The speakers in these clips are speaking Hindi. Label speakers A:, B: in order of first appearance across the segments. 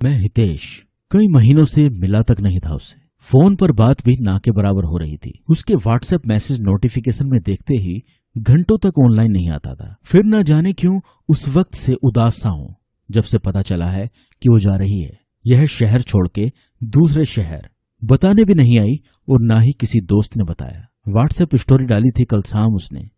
A: मैं हितेश कई महीनों से मिला तक नहीं था उससे। फोन पर बात भी ना के बराबर हो रही थी। उसके व्हाट्सएप मैसेज नोटिफिकेशन में देखते ही घंटों तक ऑनलाइन नहीं आता था। फिर न जाने क्यों उस वक्त से उदास सा हूं जब से पता चला है कि वो जा रही है, यह शहर छोड़ के दूसरे शहर। बताने भी नहीं आई और ना ही किसी दोस्त ने बताया। व्हाट्सएप स्टोरी डाली थी कल शाम उसने,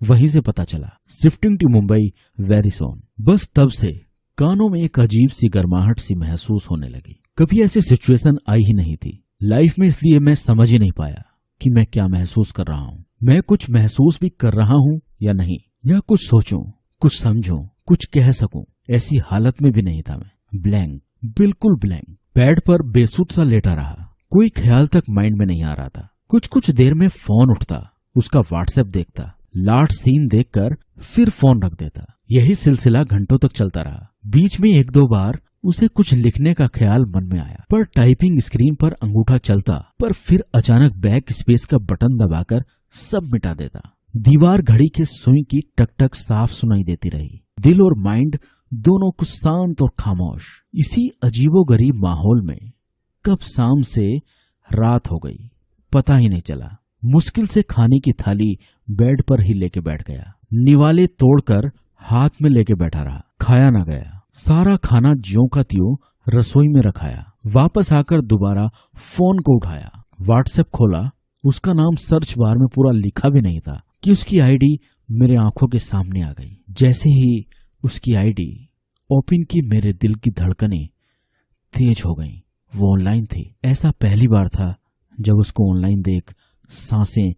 A: वहीं से पता चला shifting to Mumbai very soon. बस तब से कानों में एक अजीब सी गर्माहट सी महसूस होने लगी। कभी ऐसी सिचुएशन आई ही नहीं थी लाइफ में, इसलिए मैं समझ ही नहीं पाया कि मैं क्या महसूस कर रहा हूँ। मैं कुछ महसूस भी कर रहा हूँ या नहीं, या कुछ सोचूं, कुछ समझूं, कुछ कह सकूं, ऐसी हालत में भी नहीं था मैं। ब्लैंक, बिल्कुल ब्लैंक। बेड पर बेसुध सा लेटा रहा। कोई ख्याल तक माइंड में नहीं आ रहा था। कुछ देर में फोन उठता, उसका व्हाट्सएप देखता, लास्ट सीन देखकर फिर फोन रख देता। यही सिलसिला घंटों तक चलता रहा। बीच में एक दो बार उसे कुछ लिखने का ख्याल मन में आया, पर टाइपिंग स्क्रीन पर अंगूठा चलता, पर फिर अचानक बैक स्पेस का बटन दबाकर सब मिटा देता। दीवार घड़ी के सुई की टक टक साफ सुनाई देती रही। दिल और माइंड दोनों कुछ शांत और खामोश। इसी अजीबोगरीब माहौल में कब शाम से रात हो गई पता ही नहीं चला। मुश्किल से खाने की थाली बेड पर ही लेके बैठ गया। निवाले तोड़कर हाथ में लेके बैठा रहा। खाया ना गया। सारा खाना ज्यों का त्यों रसोई में रखाया। वापस आकर दोबारा फोन को उठाया, व्हाट्सएप खोला। उसका नाम सर्च बार में पूरा लिखा भी नहीं था कि उसकी आईडी मेरे आंखों के सामने आ गई। जैसे ही उसकी आईडी ओपन की, मेरे दिल की धड़कनें तेज हो गईं। वो ऑनलाइन थी। ऐसा पहली बार था जब उसको ऑनलाइन देख सांसें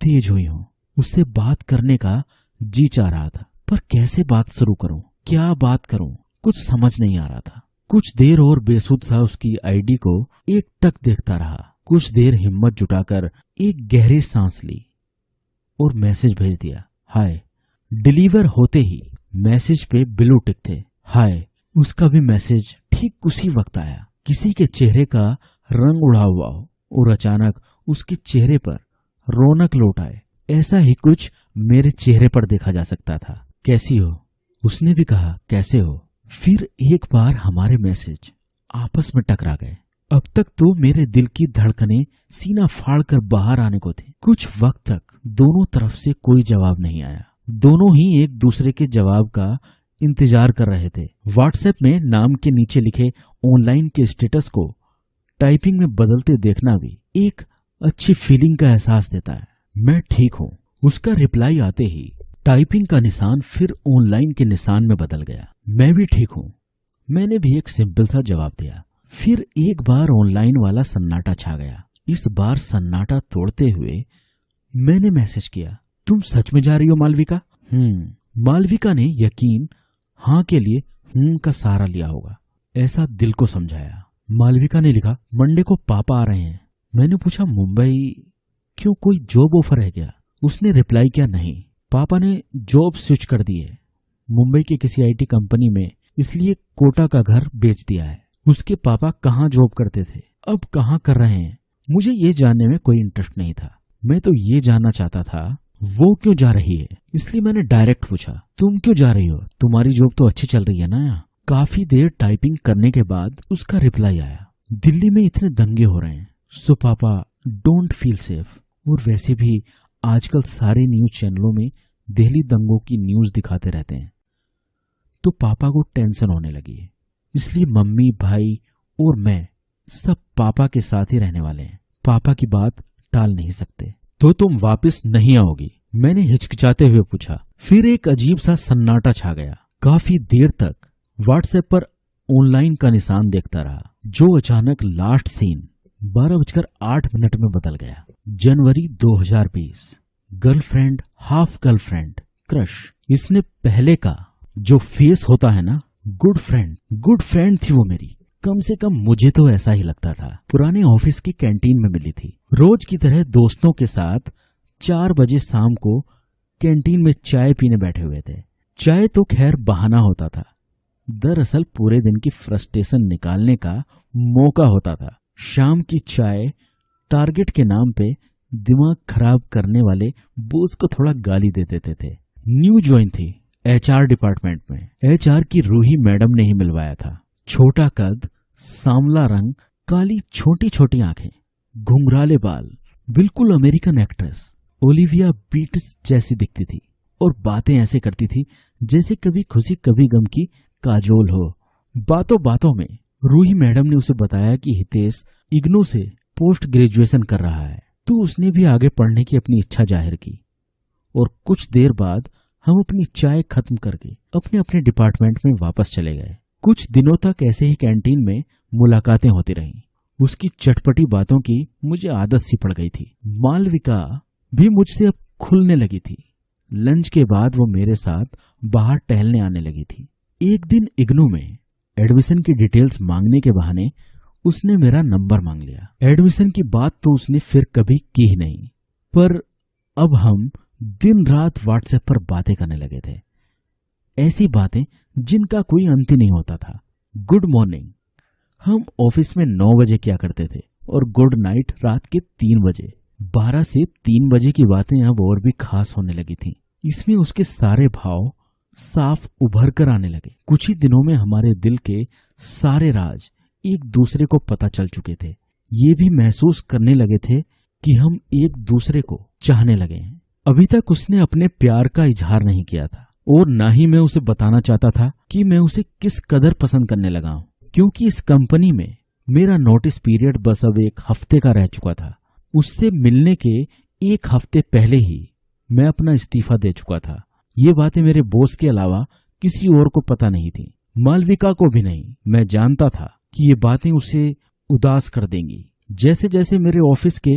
A: तेज हुई हों। उससे बात करने का जी चाह रहा था, पर कैसे बात शुरू करूं, क्या बात करूं, कुछ समझ नहीं आ रहा था। कुछ देर और बेसुध सा उसकी आईडी को एक टक देखता रहा। कुछ देर हिम्मत जुटाकर एक गहरी सांस ली और मैसेज भेज दिया, हाय। डिलीवर होते ही मैसेज पे ब्लू टिक थे, हाय। उसका भी मैसेज ठीक उसी वक्त आया। किसी के चेहरे का रंग उड़ा हुआ हो और अचानक उसके चेहरे पर रौनक लौट आए। ऐसा ही कुछ मेरे चेहरे पर देखा जा सकता था। कैसी हो? उसने भी कहा, कैसे हो? फिर एक बार हमारे मैसेज आपस में टकरा गए। अब तक तो मेरे दिल की धड़कनें सीना फाड़कर बाहर आने को थी। कुछ वक्त तक दोनों तरफ से कोई जवाब नहीं आया। दोनों ही एक दूसरे के जवाब का इंतजार कर रहे थे। व्हाट्सएप में नाम के नीचे लिखे ऑनलाइन के स्टेटस को टाइपिंग में बदलते देखना भी एक अच्छी फीलिंग का एहसास देता है। मैं ठीक हूँ। उसका रिप्लाई आते ही टाइपिंग का निशान फिर ऑनलाइन के निशान में बदल गया। मैं भी ठीक हूँ, मैंने भी एक सिंपल सा जवाब दिया। फिर एक बार ऑनलाइन वाला सन्नाटा छा गया। इस बार सन्नाटा तोड़ते हुए मैंने मैसेज किया, तुम सच में जा रही हो मालविका? मालविका ने यकीन हाँ के लिए का सहारा लिया होगा, ऐसा दिल को समझाया। मालविका ने लिखा, मंडे को पापा आ रहे हैं। मैंने पूछा, मुंबई क्यों, कोई जॉब ऑफर है क्या? उसने रिप्लाई किया, नहीं, पापा ने जॉब स्विच कर दी है मुंबई के किसी आईटी कंपनी में, इसलिए कोटा का घर बेच दिया है। उसके पापा कहाँ जॉब करते थे, अब कहाँ कर रहे हैं, मुझे ये जानने में कोई इंटरेस्ट नहीं था। मैं तो ये जानना चाहता था वो क्यों जा रही है, इसलिए मैंने डायरेक्ट पूछा, तुम क्यों जा रही हो, तुम्हारी जॉब तो अच्छी चल रही है ना। यहाँ काफी देर टाइपिंग करने के बाद उसका रिप्लाई आया, दिल्ली में इतने दंगे हो रहे हैं, सो पापा डोंट फील सेफ। और वैसे भी आजकल सारे न्यूज चैनलों में दिल्ली दंगों की न्यूज दिखाते रहते हैं, तो पापा को टेंशन होने लगी है, इसलिए मम्मी, भाई और मैं सब पापा के साथ ही रहने वाले हैं। पापा की बात टाल नहीं सकते। तो तुम वापस नहीं आओगी? मैंने हिचकिचाते हुए पूछा। फिर एक अजीब सा सन्नाटा छा गया। काफी देर तक व्हाट्सएप पर ऑनलाइन का निशान देखता रहा, जो अचानक लास्ट सीन 12:08 में बदल गया। जनवरी 2020। Girlfriend, half girlfriend, crush. इसने पहले का जो फेस होता है ना, गुड फ्रेंड थी वो मेरी। कम से कम मुझे तो ऐसा ही लगता था। पुराने ऑफिस की कैंटीन में मिली थी। रोज की तरह दोस्तों के साथ 4 बजे शाम को कैंटीन में चाय पीने बैठे हुए थे। चाय तो खैर बहाना होता था, दरअसल पूरे दिन की फ्रस्ट्रेशन निकालने का मौका होता था। शाम की चाय टारगेट के नाम पे दिमाग खराब करने वाले बॉस को थोड़ा गाली दे देते थे। न्यू ज्वाइन थी एचआर डिपार्टमेंट में। एचआर की रूही मैडम ने ही मिलवाया था। छोटा कद, सांवला रंग, काली छोटी छोटी आंखें, घुंघराले बाल, बिल्कुल अमेरिकन एक्ट्रेस ओलिविया बीट्स जैसी दिखती थी और बातें ऐसे करती थी जैसे कभी खुशी कभी गम की काजोल हो। बातों बातों में रूही मैडम ने उसे बताया कि हितेश इग्नू से पोस्ट ग्रेजुएशन कर रहा है, तो उसने भी आगे पढ़ने की अपनी इच्छा जाहिर की और कुछ देर बाद हम अपनी चाय खत्म करके अपने अपने डिपार्टमेंट में वापस चले गए। कुछ दिनों तक ऐसे ही कैंटीन में मुलाकातें होती रहीं। उसकी चटपटी बातों की मुझे आदत सी पड़ गई थी। मालविका भी मुझसे अब खुलने लगी थी। लंच के बाद वो मेरे साथ बाहर टहलने आने लगी थी। एक दिन इग्नू में एडमिशन की डिटेल्स मांगने के बहाने उसने मेरा नंबर मांग लिया। एडमिशन की बात तो उसने फिर कभी की ही नहीं, पर अब हम दिन रात व्हाट्सएप पर बातें करने लगे थे। ऐसी बातें जिनका कोई अंत ही नहीं होता था। गुड मॉर्निंग हम ऑफिस में 9 बजे किया करते थे और गुड नाइट रात के 3 बजे। 12 से 3 बजे की बातें अब और भी खास होने लगी थी। इसमें उसके सारे भाव साफ उभर कर आने लगे। कुछ ही दिनों में हमारे दिल के सारे राज एक दूसरे को पता चल चुके थे। ये भी महसूस करने लगे थे कि हम एक दूसरे को चाहने लगे हैं। अभी तक उसने अपने प्यार का इजहार नहीं किया था और ना ही मैं उसे बताना चाहता था कि मैं उसे किस कदर पसंद करने लगा हूं, क्योंकि इस कंपनी में मेरा नोटिस पीरियड बस अब 1 हफ्ते का रह चुका था। उससे मिलने के 1 हफ्ते पहले ही मैं अपना इस्तीफा दे चुका था। ये बातें मेरे बॉस के अलावा किसी और को पता नहीं थी, मालविका को भी नहीं। मैं जानता था कि ये बातें उसे उदास कर देंगी। जैसे जैसे मेरे ऑफिस के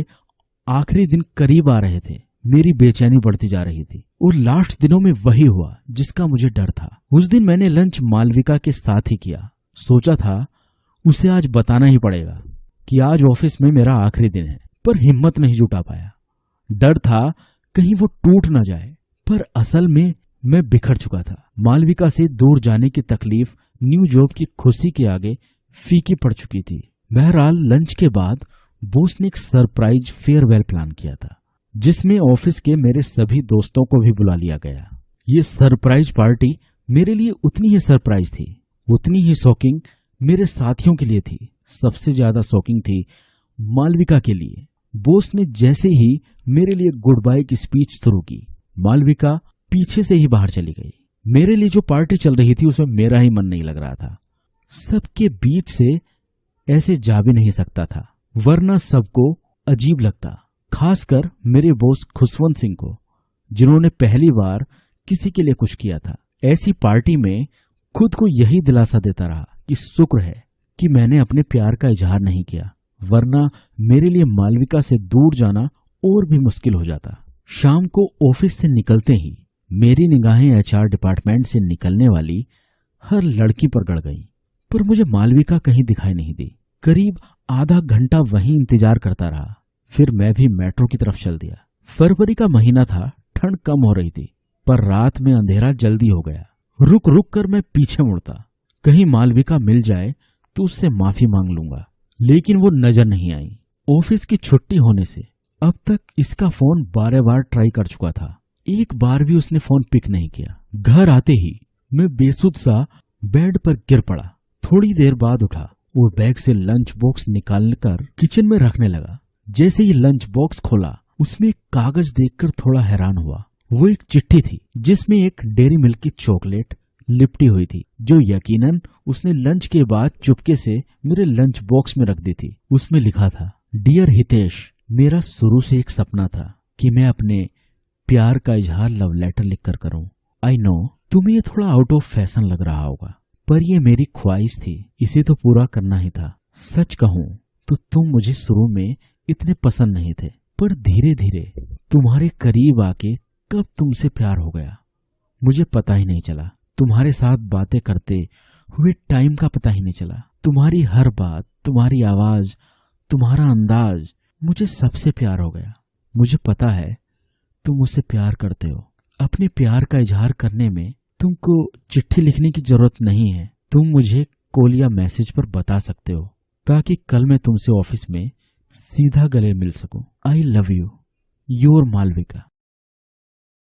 A: आखिरी दिन करीब आ रहे थे, मेरी बेचैनी बढ़ती जा रही थी और लास्ट दिनों में वही हुआ जिसका मुझे डर था। उस दिन मैंने लंच मालविका के साथ ही किया। सोचा था उसे आज बताना ही पड़ेगा कि आज ऑफिस में मेरा आखिरी दिन है, पर हिम्मत नहीं जुटा पाया। डर था कहीं वो टूट ना जाए, पर असल में मैं बिखर चुका था। मालविका से दूर जाने की तकलीफ न्यू जॉब की खुशी के आगे फीकी पड़ चुकी थी। बहरहाल लंच के बाद बॉस ने एक सरप्राइज फेयरवेल प्लान किया था, जिसमें ऑफिस के मेरे सभी दोस्तों को भी बुला लिया गया। ये सरप्राइज पार्टी मेरे लिए उतनी ही सरप्राइज थी, उतनी ही शॉकिंग मेरे साथियों के लिए थी। सबसे ज्यादा शॉकिंग थी मालविका के लिए। बॉस ने जैसे ही मेरे लिए गुड बाय की स्पीच शुरू की, मालविका पीछे से ही बाहर चली गई। मेरे लिए जो पार्टी चल रही थी उसमें मेरा ही मन नहीं लग रहा था। सबके बीच से ऐसे जा भी नहीं सकता था, वरना सबको अजीब लगता, खासकर मेरे बॉस खुशवंत सिंह को, जिन्होंने पहली बार किसी के लिए कुछ किया था। ऐसी पार्टी में खुद को यही दिलासा देता रहा कि शुक्र है कि मैंने अपने प्यार का इजहार नहीं किया, वरना मेरे लिए मालविका से दूर जाना और भी मुश्किल हो जाता। शाम को ऑफिस से निकलते ही मेरी निगाहें एचआर डिपार्टमेंट से निकलने वाली हर लड़की पर गड़ गईं, पर मुझे मालविका कहीं दिखाई नहीं दी। करीब आधा घंटा वहीं इंतजार करता रहा, फिर मैं भी मेट्रो की तरफ चल दिया। फरवरी का महीना था, ठंड कम हो रही थी, पर रात में अंधेरा जल्दी हो गया। रुक रुक कर मैं पीछे मुड़ता, कहीं मालविका मिल जाए तो उससे माफी मांग लूंगा, लेकिन वो नजर नहीं आई। ऑफिस की छुट्टी होने से अब तक इसका फोन 12 बार ट्राई कर चुका था, एक बार भी उसने फोन पिक नहीं किया। घर आते ही मैं बेसुध सा बेड पर गिर पड़ा। थोड़ी देर बाद उठा और बैग से लंच बॉक्स निकालकर किचन में रखने लगा। जैसे ही लंच बॉक्स खोला, उसमें एक कागज देखकर थोड़ा हैरान हुआ। वो एक चिट्ठी थी जिसमें एक डेयरी मिल्क की चॉकलेट लिपटी हुई थी, जो यकीनन उसने लंच के बाद चुपके से मेरे लंच बॉक्स में रख दी थी। उसमें लिखा था, डियर हितेश, मेरा शुरू से एक सपना था कि मैं अपने प्यार का इजहार लव लेटर लिखकर करूं। आई नो तुम्हें ये थोड़ा आउट ऑफ फैशन लग रहा होगा, पर ये मेरी ख्वाहिश थी, इसे तो पूरा करना ही था। सच कहूं तो तुम मुझे शुरू में इतने पसंद नहीं थे, पर धीरे धीरे तुम्हारे करीब आके कब तुमसे प्यार हो गया मुझे पता ही नहीं चला। तुम्हारे साथ बातें करते हुए टाइम का पता ही नहीं चला। तुम्हारी हर बात, तुम्हारी आवाज, तुम्हारा अंदाज, मुझे सबसे प्यार हो गया। मुझे पता है तुम मुझसे प्यार करते हो। अपने प्यार का इजहार करने में तुमको चिट्ठी लिखने की जरूरत नहीं है। तुम मुझे कॉल या मैसेज पर बता सकते हो, ताकि कल मैं तुमसे ऑफिस में सीधा गले मिल सकूं। I love you, your Malvika.